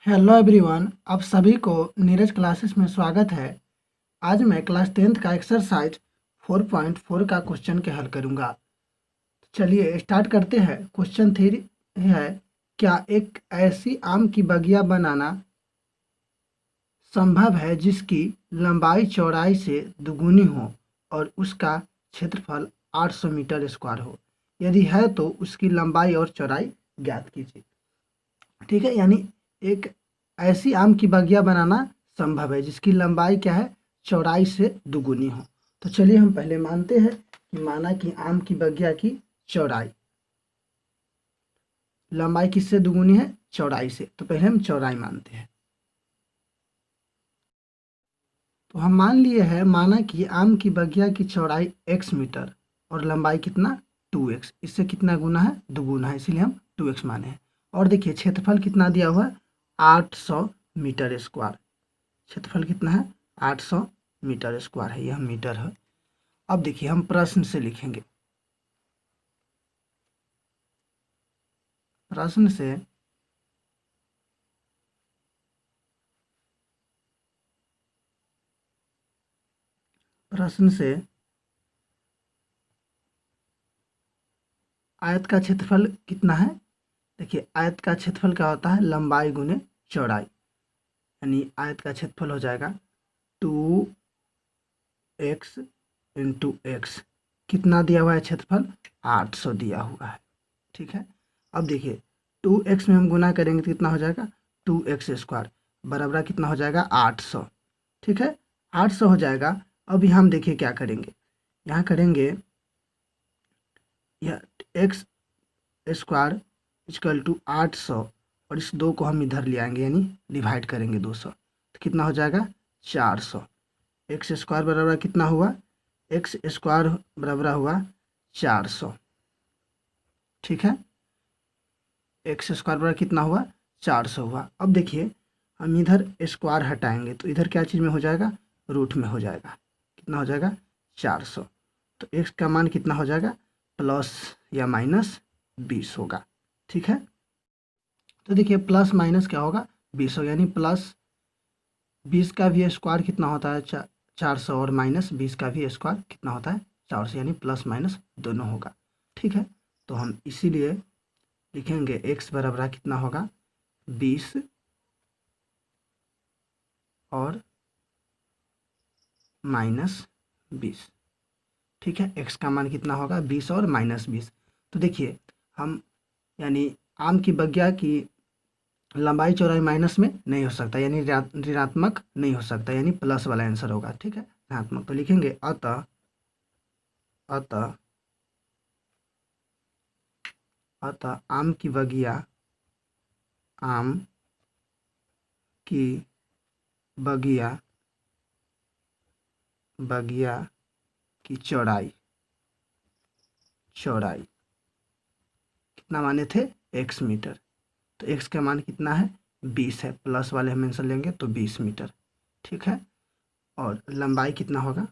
Hello everyone, आप सभी को नीरज क्लासेस में स्वागत है। आज मैं क्लास 10th का एक्सरसाइज 4.4 का क्वेश्चन के हल करूंगा। चलिए स्टार्ट करते हैं। क्वेश्चन 3 है, क्या एक ऐसी आम की बगिया बनाना संभव है जिसकी लंबाई चौड़ाई से दुगुनी हो और उसका क्षेत्रफल 800 मीटर स्क्वायर हो? यदि है तो उसकी लंबाई और चौड़ाई ज्ञात कीजिए। ठीक है, यानी एक ऐसी आम की बगिया बनाना संभव है जिसकी लंबाई क्या है, चौड़ाई से दुगुनी हो। तो चलिए हम पहले मानते हैं कि माना कि आम की बगिया की चौड़ाई, लंबाई किससे दुगुनी है, चौड़ाई से। तो पहले हम चौड़ाई मानते हैं। तो हम मान लिए हैं, माना कि आम की बगिया की चौड़ाई x मीटर और लंबाई कितना 2x, इससे कितना गुना है, दुगुना है, इसीलिए हम 2x माने हैं। और देखिए क्षेत्रफल कितना दिया हुआ है, 800 मीटर स्क्वायर। क्षेत्रफल कितना है, 800 मीटर स्क्वायर है, यह मीटर है। अब देखिए हम प्रश्न से लिखेंगे। प्रश्न से प्रश्न से आयत का क्षेत्रफल कितना है। देखिए आयत का क्षेत्रफल क्या होता है, लंबाई गुने चौड़ाई, यानी आयत का क्षेत्रफल हो जाएगा 2x इंटू एक्स। कितना दिया हुआ है क्षेत्रफल, 800 दिया हुआ है। ठीक है, अब देखिए 2x में हम गुना करेंगे तो कितना हो जाएगा, 2x स्क्वायर बराबर कितना हो जाएगा, 800। ठीक है, 800 हो जाएगा। अभी हम देखिए क्या करेंगे, यहाँ करेंगे यह एक्स स्क्वायर इक्वल टू 800 और इस 2 को हम इधर ले आएंगे, यानी डिवाइड करेंगे 200, तो कितना हो जाएगा 400। एक्स स्क्वायर बराबर कितना हुआ, एक्स स्क्वायर बराबर हुआ 400। ठीक है, एक्स स्क्वायर बराबर कितना हुआ, 400 हुआ। अब देखिए हम इधर स्क्वायर हटाएंगे तो इधर क्या चीज़ में हो जाएगा, रूट में हो जाएगा। कितना हो जाएगा, 400। तो एक्स का मान कितना हो जाएगा, प्लस या माइनस 20 होगा। ठीक है, तो देखिए प्लस माइनस क्या होगा, 20 होगा, यानी प्लस 20 का भी स्क्वायर कितना होता है, 400, और माइनस 20 का भी स्क्वायर कितना होता है, 400, यानी प्लस माइनस दोनों होगा। ठीक है, तो हम इसीलिए लिखेंगे एक्स बराबर कितना होगा, 20 और माइनस 20। ठीक है, एक्स का मान कितना होगा, 20 और माइनस 20। तो देखिए हम, यानी आम की बगिया की लंबाई चौड़ाई माइनस में नहीं हो सकता, यानी ऋणात्मक नहीं हो सकता, यानी प्लस वाला आंसर होगा। ठीक है, ऋणात्मक। तो लिखेंगे अतः अतः अतः आम की बगिया आम की बगिया बगिया की चौड़ाई चौड़ाई कितना माने थे, x मीटर। तो x का मान कितना है, 20 है, प्लस वाले हम आंसर लेंगे तो 20 मीटर। ठीक है, और लंबाई कितना होगा,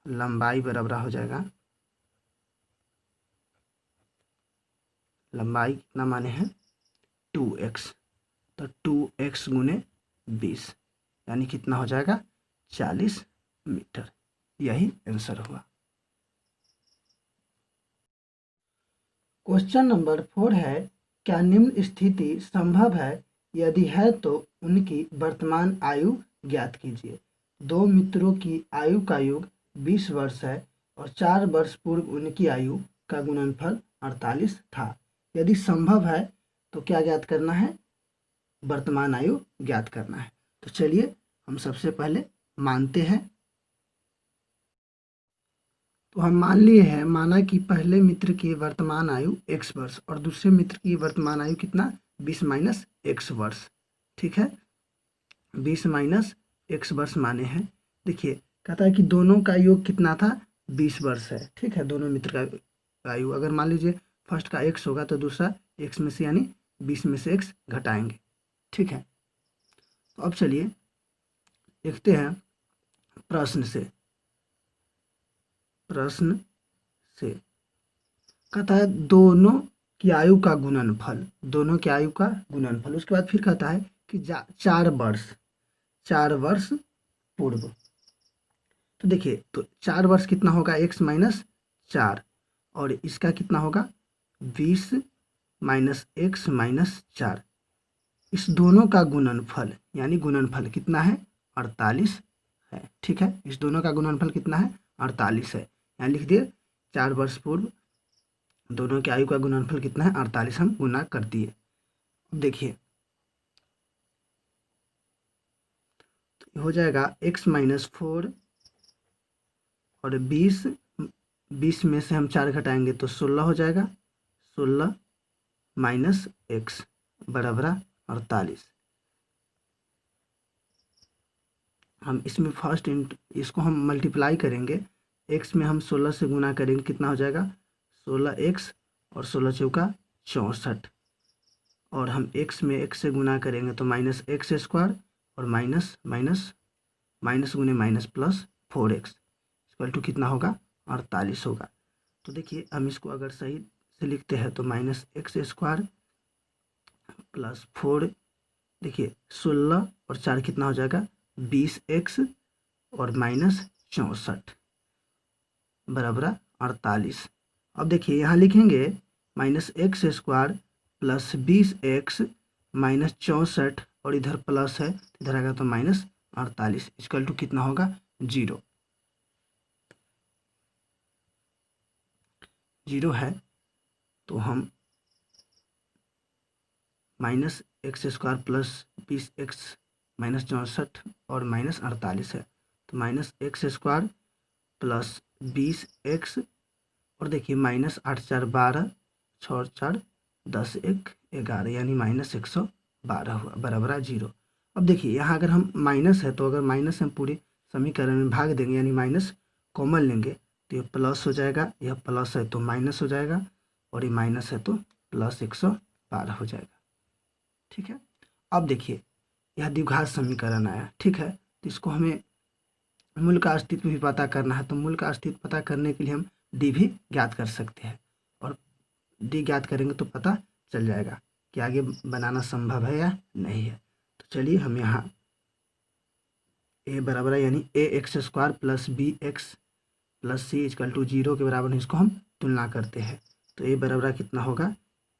लंबाई बराबर हो जाएगा, लंबाई कितना माने हैं, 2x। तो 2x गुने 20, यानी कितना हो जाएगा, 40 मीटर। यही आंसर हुआ। क्वेश्चन नंबर 4 है, क्या निम्न स्थिति संभव है, यदि है तो उनकी वर्तमान आयु ज्ञात कीजिए। दो मित्रों की आयु का योग 20 वर्ष है और 4 वर्ष पूर्व उनकी आयु का गुणनफल 48 था। यदि संभव है तो क्या ज्ञात करना है, वर्तमान आयु ज्ञात करना है। तो चलिए हम सबसे पहले मानते हैं। तो हम मान लिए हैं, माना कि पहले मित्र की वर्तमान आयु x वर्ष और दूसरे मित्र की वर्तमान आयु कितना, 20 माइनस x वर्ष। ठीक है, 20 माइनस x वर्ष माने हैं। देखिए कहता है कि दोनों का योग कितना था, 20 वर्ष है। ठीक है, दोनों मित्र का आयु, अगर मान लीजिए फर्स्ट का x होगा तो दूसरा x में से, यानी 20 में से x घटाएंगे। ठीक है, तो अब चलिए देखते हैं प्रश्न से। प्रश्न से कहता है दोनों की आयु का गुणनफल, दोनों की आयु का गुणनफल। उसके बाद फिर कहता है कि 4 वर्ष पूर्व। तो देखिए, तो 4 वर्ष कितना होगा, x-4, और इसका कितना होगा 20 - x-4। इस दोनों का गुणनफल यानी गुणनफल कितना है, 48 है। ठीक है, इस दोनों का गुणनफल कितना है, 48 है। यहाँ लिख दिए 4 वर्ष पूर्व दोनों की आयु का गुणनफल कितना है, 48, हम गुना कर दिए। अब देखिए तो हो जाएगा x-4 और 20 में से हम 4 घटाएंगे तो 16 हो जाएगा। 16 - x बराबर 48। हम इसमें फर्स्ट इसको हम मल्टीप्लाई करेंगे। x में हम 16 से गुना करेंगे, कितना हो जाएगा 16x और 16 चौका 64, और हम x में x से गुना करेंगे तो -x² और माइनस गुने minus plus 4x equal to कितना होगा, 48 होगा। तो देखिए हम इसको अगर सही से लिखते हैं तो -x² प्लस 4, देखिए 16 और 4 कितना हो जाएगा 20x और -64 बराबर 48। अब देखिए यहाँ लिखेंगे -x² प्लस 20x -64, और इधर प्लस है इधर आएगा तो -48 इक्वल टू कितना होगा 0। 0 है तो हम -x² प्लस 20x -64 और -48 है तो -x² प्लस 20x, और देखिए -8×4 12, 6×4 10, 1 11 यानी -112 हुआ बराबर 0। अब देखिए यहाँ अगर हम माइनस है तो अगर माइनस हम पूरे समीकरण में भाग देंगे यानी माइनस कॉमन लेंगे तो ये प्लस हो जाएगा, यह प्लस है तो माइनस हो जाएगा, और ये माइनस है तो प्लस 112 हो जाएगा। ठीक है, अब देखिए यह द्विघात समीकरण आया। ठीक है, तो इसको हमें मूल का अस्तित्व भी पता करना है, तो मूल का अस्तित्व पता करने के लिए हम डी भी ज्ञात कर सकते हैं, और डी ज्ञात करेंगे तो पता चल जाएगा कि आगे बनाना संभव है या नहीं है। तो चलिए हम यहाँ ए बराबर है यानी ax² plus bx plus C equal to 0 के बराबर इसको हम तुलना करते हैं। तो ए बराबर कितना होगा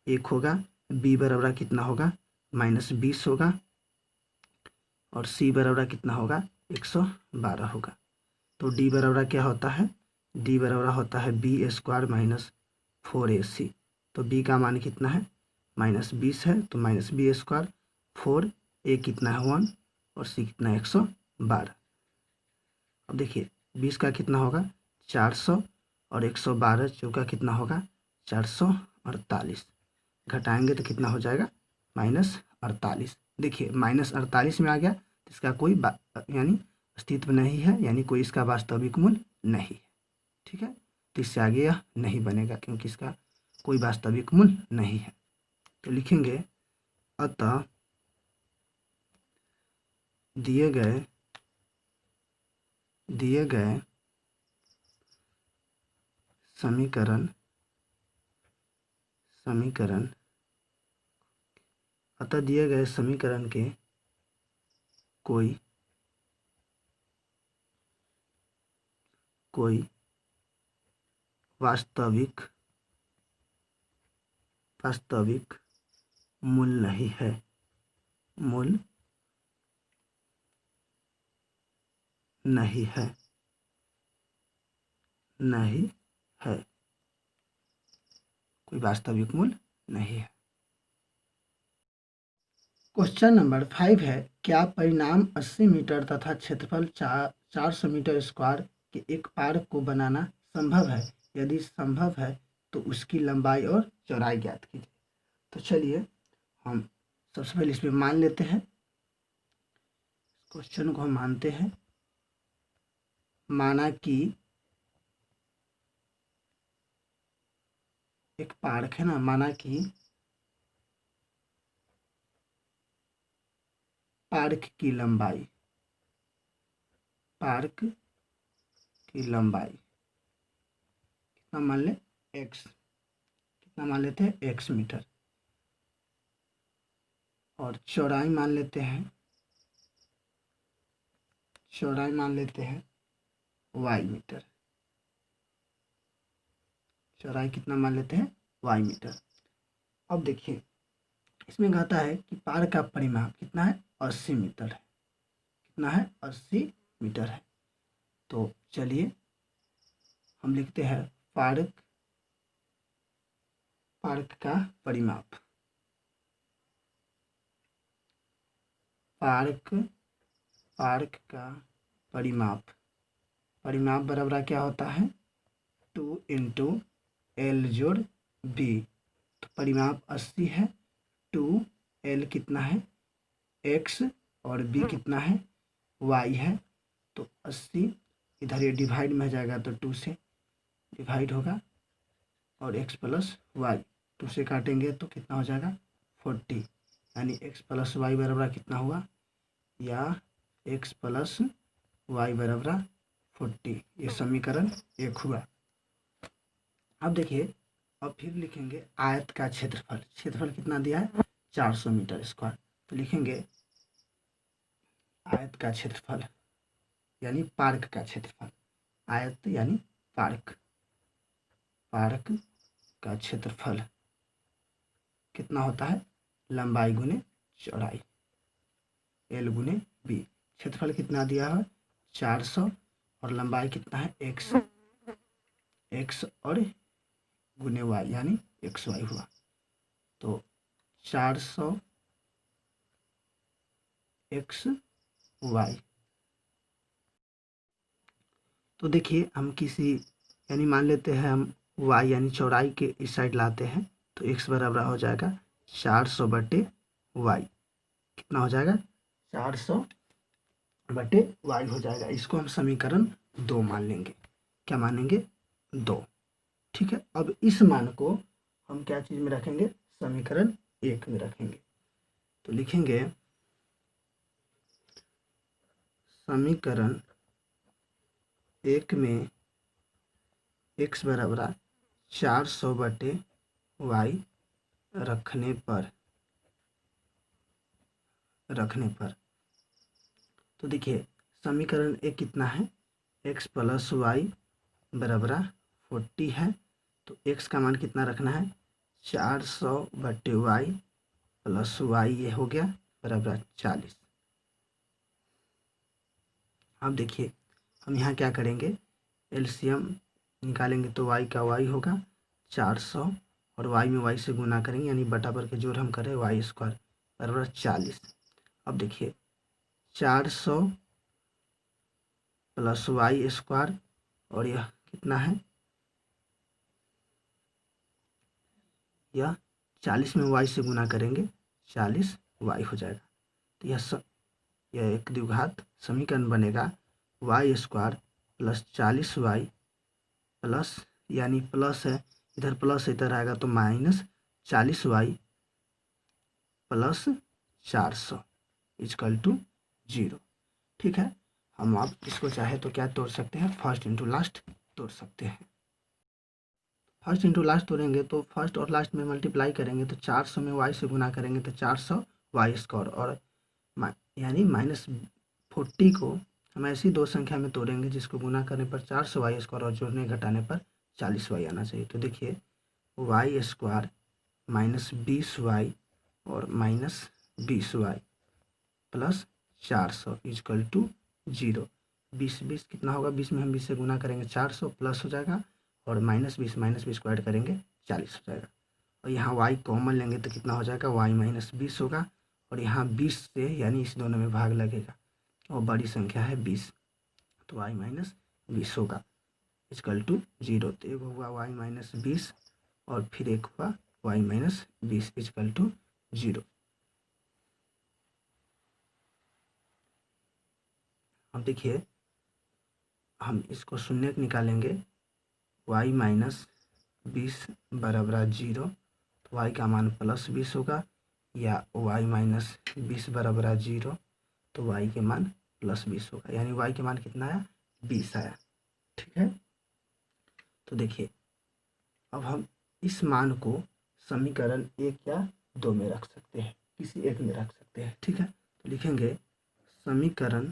1 होगा, बी बराबर कितना होगा -20 होगा, और सी बराबर कितना होगा 112 होगा। तो डी बराबर क्या होता है, डी बराबर होता है b² - 4ac। तो b का मान कितना है -20 है तो -b², 4 a कितना है 1 और c कितना है 112। अब देखिए 20 का कितना होगा 400 और 112 चौका कितना होगा 448, घटाएंगे तो कितना हो जाएगा -48। देखिए -48 में आ गया तो इसका कोई यानी अस्तित्व नहीं है, यानी कोई इसका वास्तविक मूल्य नहीं है। ठीक है, तो इससे आगे यह नहीं बनेगा क्योंकि इसका कोई वास्तविक मूल्य नहीं है। तो लिखेंगे अतः दिए गए समीकरण अतः दिए गए समीकरण के कोई वास्तविक मूल्य नहीं है, कोई वास्तविक मूल्य नहीं है। क्वेश्चन नंबर 5 है, क्या परिणाम 80 मीटर तथा क्षेत्रफल 400 मीटर स्क्वायर के एक पार्क को बनाना संभव है? यदि संभव है तो उसकी लंबाई और चौड़ाई ज्ञात कीजिए। तो चलिए हम सबसे पहले इसमें मान लेते हैं, क्वेश्चन को हम मानते हैं। माना कि एक पार्क है ना, माना कि पार्क की लंबाई कितना मान ले x, कितना मान लेते हैं, x मीटर, और चौड़ाई मान लेते हैं, चौड़ाई मान लेते हैं y मीटर, चौड़ाई कितना मान लेते हैं, y मीटर। अब देखिए इसमें कहता है कि पार का परिमाप कितना है, 80 मीटर है, कितना है, 80 मीटर है। तो चलिए हम लिखते हैं पार्क, पार्क का परिमाप, पार्क, पार्क का परिमाप, परिमाप बराबर क्या होता है, 2 इंटू एल जोड़ बी। तो परिमाप 80 है, 2 एल कितना है, एक्स, और बी कितना है, वाई है। तो 80 इधर ये डिवाइड में आ जाएगा तो 2 से डिवाइड होगा, और x प्लस वाई 2 से काटेंगे तो कितना हो जाएगा, 40, यानी x प्लस वाई बराबर कितना हुआ, या x प्लस वाई बराबर 40। ये समीकरण 1 हुआ। अब देखिए, अब फिर लिखेंगे आयत का क्षेत्रफल, क्षेत्रफल कितना दिया है, 400 मीटर स्क्वायर। तो लिखेंगे आयत का क्षेत्रफल यानी पार्क का क्षेत्रफल, आयत यानी पार्क, पार्क का क्षेत्रफल कितना होता है, लंबाई गुने चौड़ाई, एल गुने बी। क्षेत्रफल कितना दिया है, 400, और लंबाई कितना है, एक्स, एक्स और गुने वाई यानी एक्स वाई हुआ। तो 400 एक्स वाई। तो देखिए हम किसी, यानी मान लेते हैं हम वाई यानी चौड़ाई के इस साइड लाते हैं, तो एक्स बराबर हो जाएगा 400 बटे वाई, कितना हो जाएगा, 400 बटे वाई हो जाएगा। इसको हम समीकरण 2 मान लेंगे, क्या मानेंगे, 2। ठीक है, अब इस मान को हम क्या चीज़ में रखेंगे, समीकरण 1 में रखेंगे। तो लिखेंगे समीकरण 1 में x बराबर 400 बटे वाई रखने पर, तो देखिए समीकरण 1 कितना है, x प्लस वाई बराबर 40 है। तो x का मान कितना रखना है, 400 बटे वाई प्लस वाई, ये हो गया बराबर 40। अब देखिए हम यहाँ क्या करेंगे, एलसीएम निकालेंगे तो y का y होगा 400, और y में y से गुना करेंगे, यानी बटा पर के जोड़ हम करें, वाई स्क्वायर बराबर 40। अब देखिए 400 प्लस वाई स्क्वायर, और यह कितना है, यह 40 में y से गुना करेंगे, 40 y हो जाएगा। तो यह एक द्विघात समीकरण बनेगा, y square plus 40 y plus, यानी प्लस है इधर, प्लस इधर आएगा तो minus 40 y plus 400 equal to 0। ठीक है, हम आप इसको चाहे तो क्या तोड़ सकते हैं, फर्स्ट इंटू लास्ट तोड़ सकते हैं। फर्स्ट इंटू लास्ट तोड़ेंगे तो फर्स्ट और लास्ट में मल्टीप्लाई करेंगे, तो 400 में वाई से गुना करेंगे तो 400 वाई स्क्वायर, और यानी -40 को हम ऐसी दो संख्या में तोड़ेंगे जिसको गुना करने पर 400 वाई स्क्वायर और जोड़ने घटाने पर 40 वाई आना चाहिए। तो देखिए वाई स्क्वायर -20 वाई और -20 वाई प्लस 400 इजकल टू 0। 20 कितना होगा, 20 में हम 20 से गुना करेंगे 400 प्लस हो जाएगा, और -20 को ऐड करेंगे 40 हो जाएगा। और यहाँ y कॉमन लेंगे तो कितना हो जाएगा, y -20 होगा, और यहाँ 20 से यानी इस दोनों में भाग लगेगा, और बड़ी संख्या है 20, तो y -20 होगा इजकल टू 0। तो एक हुआ y -20 और फिर एक हुआ y -20 इजकल टू 0। अब देखिए हम इसको शून्य निकालेंगे, y -20 बराबर 0, तो y का मान +20 होगा, या y -20 बराबर 0, तो y के मान +20 होगा, यानी y के मान कितना आया, 20 आया। ठीक है, तो देखिए अब हम इस मान को समीकरण 1 या 2 में रख सकते हैं, किसी एक में रख सकते हैं। ठीक है, तो लिखेंगे समीकरण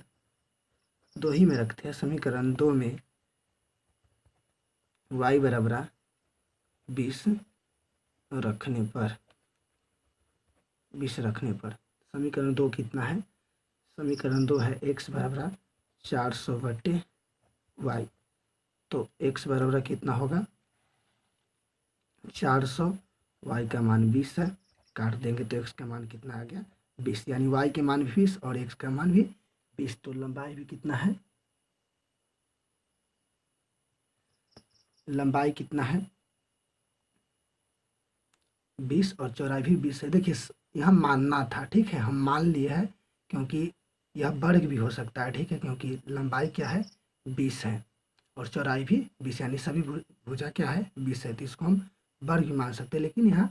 2 ही में रखते हैं। समीकरण 2 में y बराबर 20 रखने पर समीकरण 2 कितना है? समीकरण 2 है x बराबर 400 बटे y। तो x बराबर कितना होगा? 400, y का मान 20 है, काट देंगे तो x का मान कितना आ गया? 20। यानी y के मान भी 20 और x का मान भी 20। तो लंबाई भी कितना है? लंबाई कितना है? 20 और चौड़ाई भी 20 है। देखिए यहाँ मानना था, ठीक है, हम मान लिए हैं क्योंकि यह वर्ग भी हो सकता है। ठीक है, क्योंकि लंबाई क्या है? 20 है और चौड़ाई भी 20, यानी सभी भुजा क्या है? 20 है। तो इसको हम वर्ग भी मान सकते हैं, लेकिन यहाँ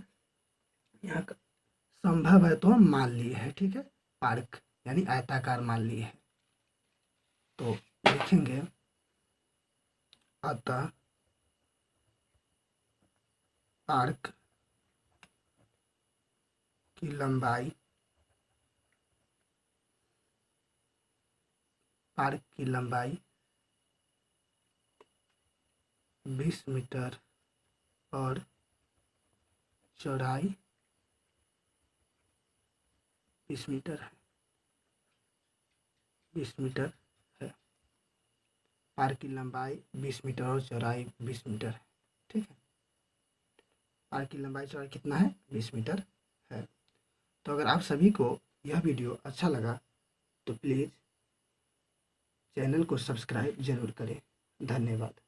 यहाँ संभव है तो हम मान लिए हैं। ठीक है, पार्क यानी आयताकार मान लिए हैं। तो लिखेंगे अतः आर्क की लंबाई 20 मीटर और चौड़ाई 20 मीटर है। 20 मीटर है। पार्क की लंबाई 20 मीटर और चौड़ाई 20 मीटर है। ठीक है, पार्क की लंबाई चौड़ाई कितना है? 20 मीटर है। तो अगर आप सभी को यह वीडियो अच्छा लगा तो प्लीज़ चैनल को सब्सक्राइब जरूर करें। धन्यवाद।